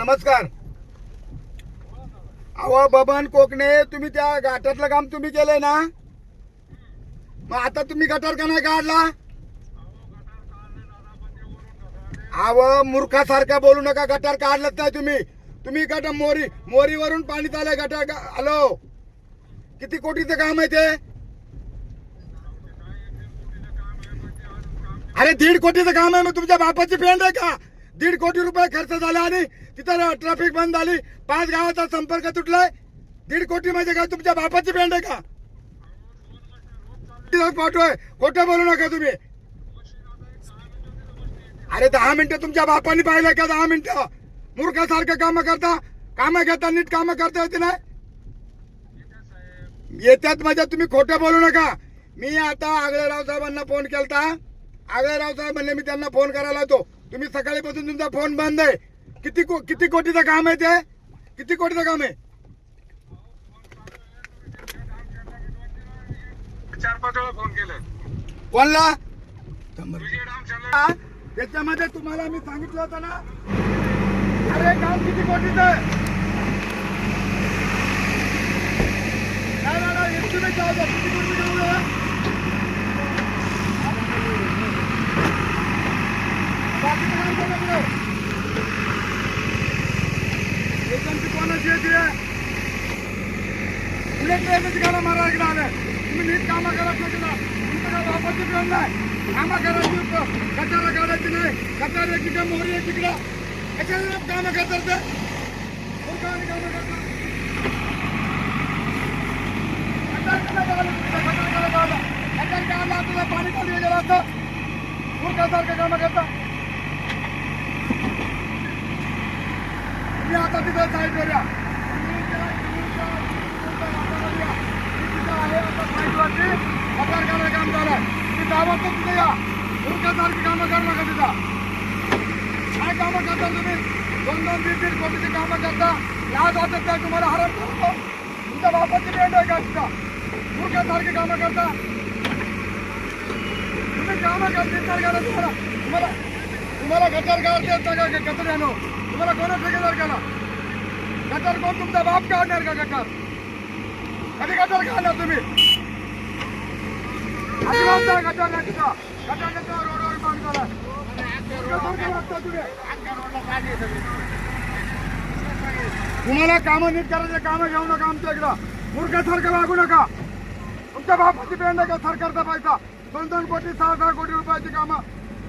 नमस्कार. अहो बबन कोकणे, तुम्ही त्या घाटातलं काम तुम्ही केलंय ना, मग आता तुम्ही गटार का नाही काढला? अहो मूर्खासारखा बोलू नका, गटार काढलंच नाही तुम्ही. तुम्ही गटार मोरीवरून पाणी चाललंय गटार. हॅलो, किती कोटीचं काम आहे ते? अरे 1.5 कोटीचं काम आहे. मग तुमच्या बापाची पेंड आहे का? 1.5 कोटी रुपये खर्च झाला आणि तिथं ट्रॅफिक बंद झाली, 5 गावाचा संपर्क तुटलाय. 1.5 कोटी म्हणजे काय तुमच्या बापाची पेंड आहे का? पाठवाय, खोटं बोलू नका तुम्ही. अरे 10 मिनिटं तुमच्या बापाने पाहिलं का? 10 मिनिटं मूर्खासारखं काम करता, काम घेता, नीट काम करता येते नाही. येत्यात म्हणजे तुम्ही खोटं बोलू नका. मी आता आगळेराव साहेबांना फोन केलता. आगळेराव साहेब म्हणले मी त्यांना फोन करायला होतो. तुम्ही सकाळीपासून तुमचा फोन बंद आहे. किती कोटीचं काम आहे ते? किती कोटीचं काम आहे? 4-5 वेळा फोन केलाय. कोणला? त्याच्यामध्ये तुम्हाला मी सांगितलं होतं ना, अरे काम किती कोटीचं आहे? नाही, एक तुम्ही जाऊ द्या. किती कोटीचं काम आहे? बाकीचं काम कोण आपलं? एकांची कोणाची येते? उलट ट्रेनची गाणं मारा इकडे आलं. तुम्ही नीट कामं करा. तुमचं काय बापाची पेन नाही. कामं करायची, गटारा काढायची नाही. गटार एक तिकडे, मोहरी एक तिकडं. कशाला कामं करतात ते? कामं करतात. गटार काढला तुला पाणी काढून गेलं असतं. मूर्खासारखं कामं करता तुम्ही. आता तिथं साईडवर या. गटार काढायला काम झालंय. तुम्ही गावात तिथे या. मूर्खासारखी कामं करू नका तिथं. काय कामं करता तुम्ही? 2-2, 3-3 कोटीची कामं करता. लाज वाटत नाही तुम्हाला? हरण करतो. तुमच्या बापाची पेंड आहे का तिथं? मूर्खासारखी कामं करता तुम्ही. कामं करता तुम्हाला गटार काढता येत का? गटार आणो. तुम्हाला कोणा ठेकेदार केला? गटार कोण? तुमचा बाप काढणार का गटार? कधी गटार काढणार तुम्ही? गटार नाही तिथं. गटार रोडवर काम करा. तुम्हाला कामं नीट करायचे, कामं घेऊ नका आमच्या इकडं. मूर्खासारखं वागू नका. तुमच्या बापाची पेंड आहे का? सरकारचा पैसा 2-2 कोटी, 6-6 कोटी रुपयाची कामं.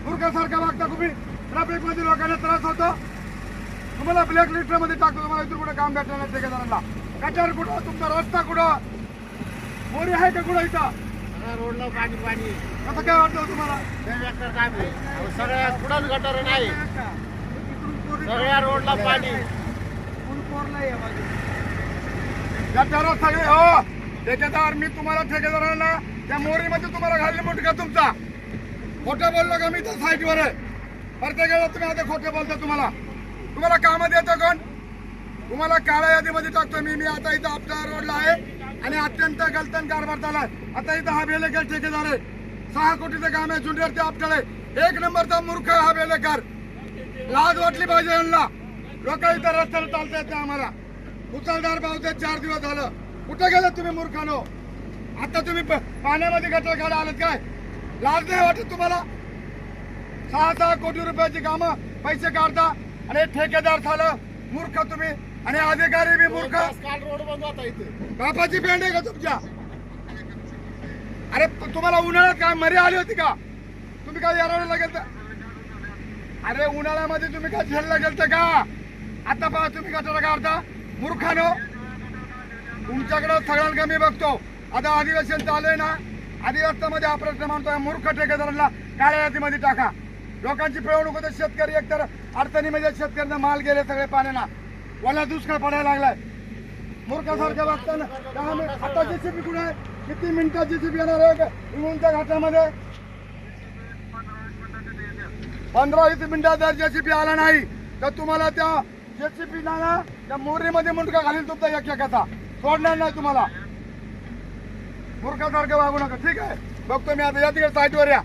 मूर्खासारखं वागता तुम्ही. ट्रॅफिक मध्ये लोकांना त्रास होतो. तुम्हाला ब्लॅक लिस्ट मध्ये टाकतो. तुम्हाला इथून कुठं काम भेटणार नाही ठेकेदारांना. गटार कुठं? तुमचा रस्ता कुठं? मोरी आहे का कुठं इथं? रोडला पाणी कसं काय वाटतं तुम्हाला? सगळ्या कुठं गटार नाही. सगळ्या रोडला पाणी. गटार सगळे हो. ठेकेदार मी तुम्हाला ठेकेदारांना त्या मोरीमध्ये तुम्हाला घालले मुटका तुमचा. खोटं बोललो का मी? तर साईटवर आहे. प्रत्येक वेळेला तुम्ही आता खोटं बोलता. तुम्हाला कामं देतो कोण? तुम्हाला काळ्या यादीमध्ये टाकतो मी. आता इथं आपला रोडला आहे आणि अत्यंत गलतन कारभार चाललाय. आता इथं हा बेलेकर ठेकेदार आहे. 6 कोटीचं काम आहे. जुनियर ते आपल्याला 1 नंबरचा मूर्ख हा बेलेकर. लाज वाटली पाहिजे यांना. लोक इथं रस्त्याला चालता येते आम्हाला. मुसळधार पावसात 4 दिवस झालं. कुठे गेलं तुम्ही मूर्खानो? आता तुम्ही पाण्यामध्ये गटार काढा आलात काय? लाज नाही वाटत तुम्हाला? 6-6 कोटी रुपयाची कामं पैसे काढता आणि ठेकेदार झालं मूर्ख तुम्ही. आणि अधिकारी बी मूर्ख. काल रोड बंद होता इथे. बापाची पेंड आहे का तुमच्या? अरे तुम्हाला उन्हाळ्यात काय मरी आली होती का? तुम्ही काय यायला गेलत? अरे उन्हाळ्यामध्ये तुम्ही काय झेलला गेलत का? आता पहा तुम्ही गटार काढता मूर्खानो. तुमच्याकडे सगळ्यांना मी बघतो. आता अधिवेशन चालू ना, अधिवेशनामध्ये हा प्रश्न मानतोय. मूर्ख ठेकेदारांना काळ्या यादीमध्ये टाका. लोकांची पिळवणूक होते. शेतकरी एकतर अडचणीमध्ये, शेतकऱ्यांना माल गेले सगळे पाण्याला. वला दुष्काळ पडायला लागलाय. मूर्खासारखं वागताना. आता जेसीबी कुठे आहे? किती मिनिटात जेसीबी येणार आहे इंगूनच्या घाटामध्ये? 15-20 मिनिटात जर जेसीबी आला नाही तर तुम्हाला त्या जेसीबी ना त्या मोरीमध्ये मुंडका घालील तुमचा एकाचा. सोडणार नाही तुम्हाला. मूर्खासारखं वागू नका. ठीक आहे, बघतो मी आता. या तिकडे साईटवर या.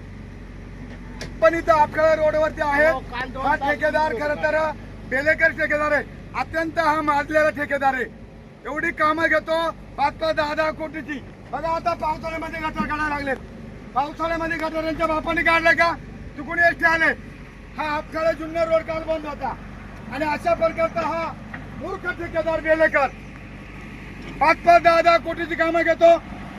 पण इथं आपल्या रोडवरती आहे हा ठेकेदार. खरं तर बेलेकर ठेकेदार आहे, अत्यंत हा माजलेला ठेकेदार आहे. एवढी कामं घेतो 5-5, 10-10 कोटीची. बघा आता पावसाळ्यामध्ये गटार काढायला लागलेत. पावसाळ्यामध्ये गटारांच्या बापाने काढलाय का? चुकून एसटी आले. हा आपल्याला जुन्नर रोड काल बंद होता आणि अशा प्रकारचा हा मूर्ख ठेकेदार बेलेकर 5-5, 10-10 कोटीची कामं घेतो.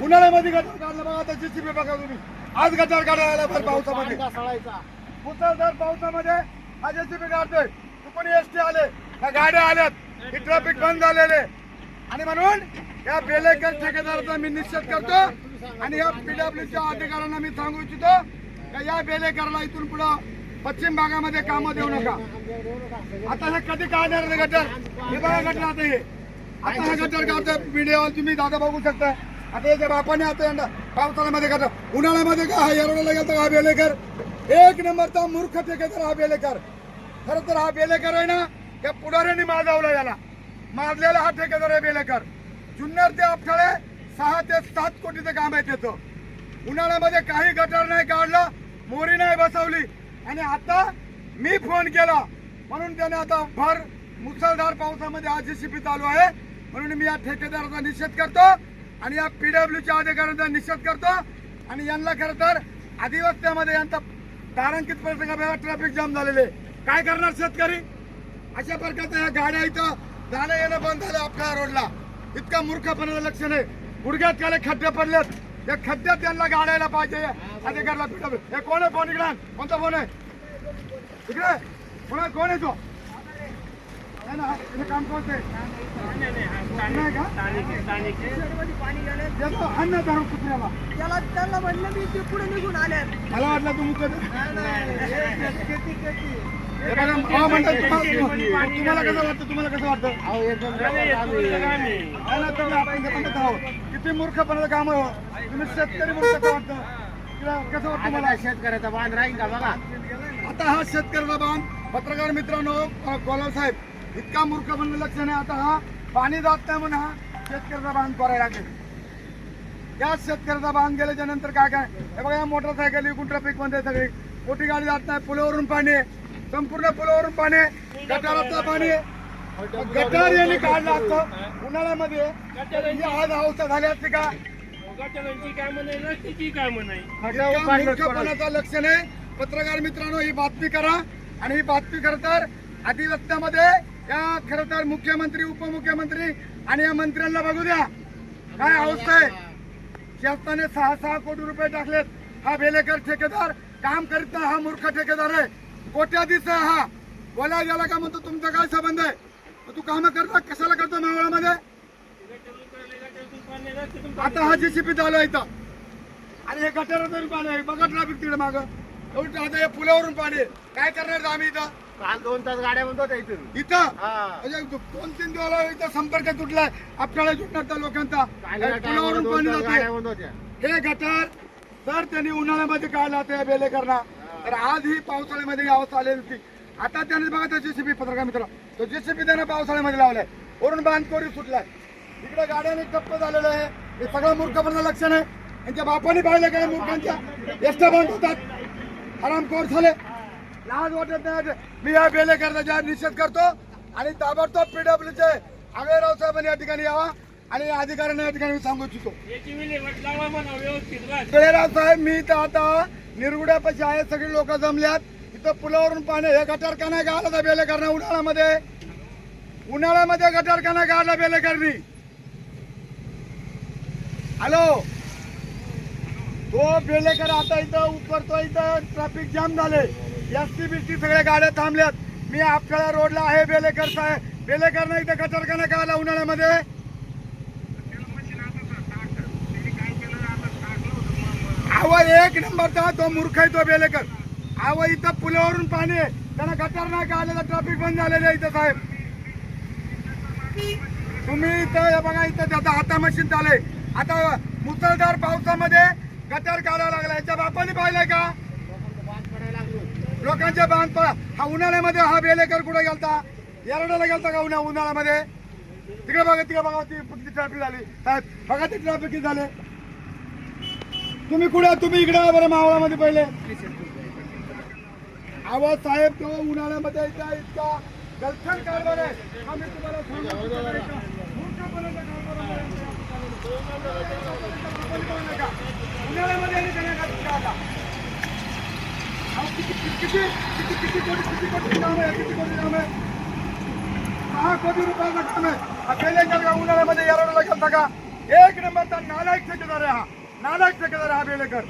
उन्हाळ्यामध्ये गटार काढलं. बघा आता JCB बघा तुम्ही, आज गटार काढायला भर पावसामध्ये, सळायचा मुसळधार पावसामध्ये हा JCB काढतोय. चुकून एसटी आले, ह्या गाड्या आल्यात, ही ट्रॅफिक बंद झालेले आणि म्हणून या बेलेकर ठेकेदाराचा मी निषेध करतो. आणि या PWCच्या अधिकाऱ्यांना मी सांगू इच्छितो का या बेलेकरला इथून पुढं पश्चिम भागामध्ये कामं देऊ नका. आता हे कधी काढणार आहे गटर? हे बघा गटर आता हे आता हा गटर काढतोय. व्हिडिओ तुम्ही दादा बघू शकता. आता याच्या बापाने आता यंदा पावसाळ्यामध्ये गटर, उन्हाळ्यामध्ये का हा येरवड्याला गेलता हा बेलेकर. एक नंबरचा मूर्ख ठेकेदार हा बेलेकर. खरं तर हा बेलेकर आहे ना, त्या पुढाऱ्यांनी माजावला याला, माजलेला हा ठेकेदार आहे बेलेकर. जुन्नर ते आपठाळे 6 ते 7 कोटीचं काम आहे त्याचं. उन्हाळ्यामध्ये काही गटार नाही काढलं, मोरी नाही बसवली आणि आता मी फोन केला म्हणून त्याने आता भर मुसळधार पावसामध्ये हा JCB चालू आहे. म्हणून मी या ठेकेदाराचा निषेध करतो आणि या PWCच्या अधिकाऱ्यांचा निषेध करतो. आणि यांना खरं तर अधिवक्त्यामध्ये यांचा तारांकित प्रसंगामुळे ट्रॅफिक जाम झालेले. काय करणार शेतकरी? अशा प्रकारच्या या गाड्या इथं जाणं येणं बंद झालं आपल्या रोडला. इतका मूर्खपणाचं लक्षण आहे. गुडघ्यात काले खड्डे पडलेत, या खड्ड्यात त्यांना गाडायला पाहिजे अधिकारला. PW हे कोण आहे? फोन इकडे, कोणता फोन आहे इकडे? कोण आहे तो? नाही ना, हे काम कोणतं आहे? नाही का? येतो अन्न धरून कुत्र्याला. त्याला म्हणलं मी ते पुढे निघून आले. मला वाटलं तू मुक्त हे बघा, म्हणतात तुम्हाला कसं वाटतं? तुम्हाला कसं वाटतं? अहो एकदम आहे ना, तुम्ही आपण म्हणत आहोत किती मूर्खपणाचं काम आहे. तुम्ही शेतकरी म्हणून कसं वाटतं? कसं वाटतं मला? शेतकऱ्याचा बांध राहील का बघा. आता हा शेतकऱ्याचा बांध, पत्रकार मित्रांनो, कोलार साहेब, इतका मूर्खपणाचं लक्षण आहे. आता हा पाणी जात नाही म्हणून हा शेतकऱ्याचा बांध करायला लागेल. या शेतकऱ्याचा बांध गेल्याच्या नंतर काय काय? हे बघा, या मोटरसायकल इकडून ट्रॅफिक मध्ये सगळी मोठी गाडी जात नाही. पुलावरून पाणी आहे, संपूर्ण पुलावरून पाणी आहे, गटाराचं पाणी आहे. गटार यांनी काढलं असतं उन्हाळ्यामध्ये, ही आज अवस्था झाली असते का? गटारांची कामं नाही, रस्त्याची कामं नाही. इतका मूर्खपणाचं लक्षण आहे. पत्रकार मित्रांनो, ही बातमी करा आणि ही बातमी खरं तर अधिवक्त्यामध्ये या खरं तर मुख्यमंत्री, उपमुख्यमंत्री आणि या मंत्र्यांना बघू द्या काय अवस्था आहे. शासनाने 6-6 कोटी रुपये टाकलेत. हा बेलेकर ठेकेदार काम करीत नाही, हा मूर्ख ठेकेदार आहे. कोट्याधीश आहे हा. बोला गेला का म्हणतो तुमचा काय संबंध आहे? तू काम करता कशाला करतो मावळामध्ये? आता हा JCB चालू आहे इथं आणि हे गटारातून पाणी आहे. बघा ट्रॅफिक तिकडे मागं एवढं. आता हे पुलावरून पाणी आहे. काय करणार आम्ही इथं? काल 2 तास गाड्या बंद होत्या इथून. इथं हा. म्हणजे 2-3 दिवस इथं संपर्क तुटलाय आपल्याला जुन्नरच्या लोकांचा. काल पुलावरून पाणी गाड्या जाते. बंद होत्या. हे गटार जर त्यांनी उन्हाळ्यामध्ये काढला त्या बेलेकरना, तर आज ही पावसाळ्यामध्ये ही अवस्था आलेली होती. आता त्याने बघा त्या JCB, पत्रकार मित्र, तो JCB त्यानं पावसाळ्यामध्ये लावलाय. वरून बांधकोरी सुटलाय. इकडे गाड्याने टप्प झालेलं आहे. हे सगळं मूर्खपणाचं लक्षण आहे. यांच्या बापाने पाहिलं काय मूर्खांच्या एसट्या बंद होतात. हरामखोर झाले, लाज वाटत नाही. मी या बेलेकरचा निषेध करतो आणि ताबडतोब PWCचे आगळेराव साहेबांनी या ठिकाणी यावा आणि अधिकाऱ्यांना या ठिकाणी सांगू इच्छितो. याची विल्हेवाट लावा म्हणा व्यवस्थित राहत. आगळेराव साहेब, मी तर आता निरगुड्यापाशी आहे, सगळी लोक जमल्यात. इथं पुलावरून पाणी, हे गटार का नाही काढला त्या बेलेकरनं? उन्हाळ्यामध्ये गटार का नाही काढला बेलेकरनी? हॅलो, तो बेलेकर आता इथं उतरतो. इथं ट्रॅफिक जाम झाले, एसटी बिस्टी सगळ्या गाड्या थांबल्यात. मी आपल्याला रोडला आहे बेलेकर साहेब. बेलेकरनं इथं गटार का नाही काढला उन्हाळ्यामध्ये? आवा एक नंबरचा तो मूर्ख आहे तो बेलेकर. आवा इथं पुलावरून पाणी आहे, त्यांना गटार नाही काढलेला, ट्रॅफिक बंद झालेलं आहे इथं साहेब. तुम्ही इथं हे बघा, इथं त्याचा हाता मशीन चालू. आता मुसळधार पावसामध्ये गटार काढायला लागला. याच्या बापाने पाहिलंय का? लोकांचे बांध पडा. हा उन्हाळ्यामध्ये हा बेलेकर कुठे गेलता? येरवड्याला गेलता का उन्हाळ्यामध्ये? तिकडे बघा, तिकडे बघा, ती ट्रॅफिक झाली साहेब. बघा ती ट्रॅफिक झाले. तुम्ही कुठे? तुम्ही इकडे बरं मावळामध्ये पहिले. आवाज साहेब, तो उन्हाळ्यामध्ये इतका गर्लफ्रेंड कारभार आहे हा मी तुम्हाला सांगतो. मूर्खपणाचा कारभार आहे. उन्हाळ्यामध्ये आणि देण्याकरता आता. अहो, किती कोटी काम आहे, किती कोटी काम आहे. 6 कोटी रुपयाचं काम आहे. हा बेलेकर का उन्हाळ्यामध्ये यारोडला गेलता का? एक नंबरचा नालायक ठेकेदार आहे हा. नालायक ठेकेदार आहे हा बेलेकर.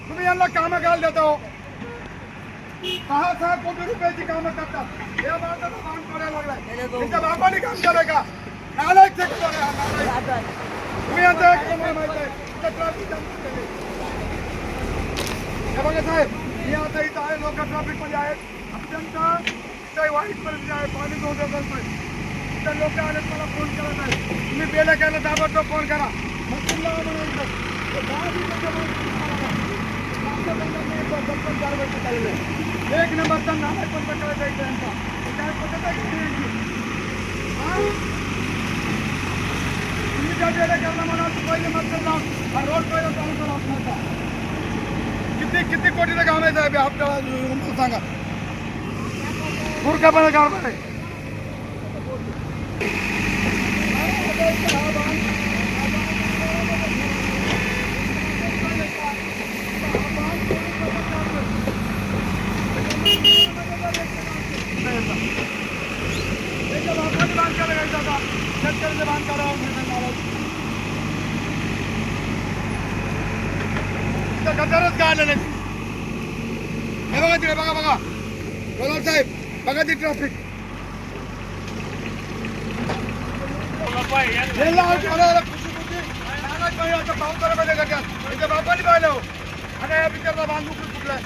तुम्ही यांना कामं घाल देता हो. 6 कोटी रुपयाची कामं करतात. या माणसाचा काम करायला लागलाय. त्याच्या बापाने काम केलंय का? नालायक ठेकेदार आहे हा, नालायक. तुम्ही यांचा एक नंबर माहिती आहे. इथं ट्रॅफिक जाम केलेली. हे बघा साहेब, मी आता इथं आहे, लोक ट्रॅफिक मध्ये आहेत. अत्यंत काही वाईट परिस्थिती आहे. पाणी जोडलं नाही. इथं लोक आले मला फोन केला नाही. तुम्ही बेलेकरला ताबडतोब फोन करा. मग तुम्हाला म्हणायचं एक नंबरचा नालायक पण करायचा इथे यांचा. काय पद्धत आहे की यांची? हा? तुम्ही त्या बेलेकरला म्हणाल तर पहिले मग जाऊन हा रोड पहिला चालू करा आपल्याला. किती कोटीचं काम आहे साहेब आपल्याला सांगा. मूर्खपणा कारभार आहे. शेतकऱ्याचे बांध करावं गटारच का आलं नाही. हे बघा तिकडे बघा बोला साहेब बघा ती ट्रॅफिक. त्याच्या बापाने पाहिलं हो. आणि या पिक्चरचा बांधू कुठलाय.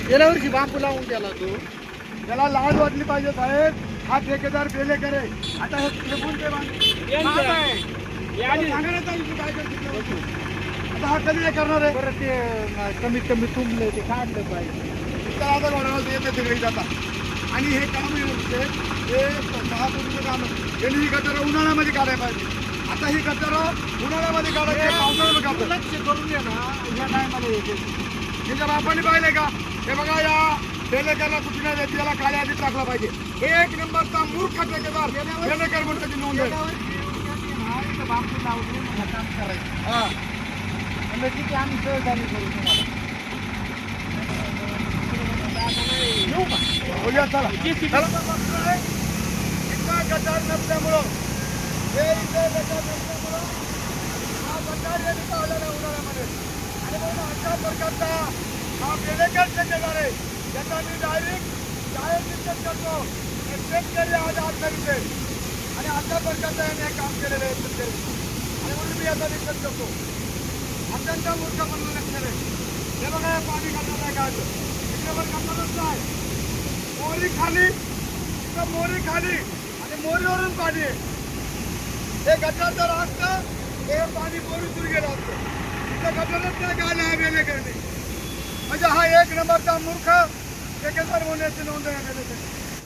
गेल्या वर्षी बांबू लावून गेला तो. त्याला लाज वाटली पाहिजे साहेब. हा ठेकेदार बेलेकर आहे. आता हे फेकून ते बांधू. आता हा कधी हे करणार आहे. परत ते कमीत कमी तुंबलं ते काढलं पाहिजे. तर आता कोणाला येते तिकडे जातात. आणि हे काम हे 6 कोटीचं काम आहे. त्यांनी ही गटारं उन्हाळ्यामध्ये काढायला पाहिजे. आता ही गटारं उन्हाळ्यामध्ये काढायची, पावसाळ्यामध्ये काढतात. लक्ष करून ये ना ह्या टायमाला येते. त्याच्या बापाने पाहिले का? हे बघा या बेलेकरला कुठल्या व्यक्तीला काळ्या आधीच टाकला पाहिजे. एक नंबरचा मूर्ख ठेकेदार बेलेकर म्हणून त्याची नोंद आहे. बांबू लावून काम करायचं. हा म्हणजे किती आम्ही सहकार्य करू तुम्हाला. बोलूया चला. इतका गटार नसल्यामुळं हे इथे गटार नसल्यामुळं हा गटार यांनी पावलेला उन्हाळ्यामध्ये. आणि म्हणून अशा प्रकारचा हा बेलेकर ठेकेदार आहे. त्याचा मी डायरेक्ट जाहीर निषेध करतो. शेतकरी आज आत्महत्या आणि अशा प्रकारचं याने हे काम केलेलं आहे शेतकरी. आणि म्हणून मी याचा निषेध करतो. अत्यंत मूर्खपणा लक्षण आहे. हे बघा हे पाणी घालणार आहे का? इकडे घालणारच नाही. मोरी खाली इथं मोरी खाली आणि मोरीवरून पाणी आहे. हे गटार जर असतं हे पाणी मोरीतून गेलं असतं. इथं गटारच नाही गायला हा बेलेकरने. म्हणजे हा एक नंबरचा मूर्ख ठेकेदार होण्याची नोंद आहे बेलेकर.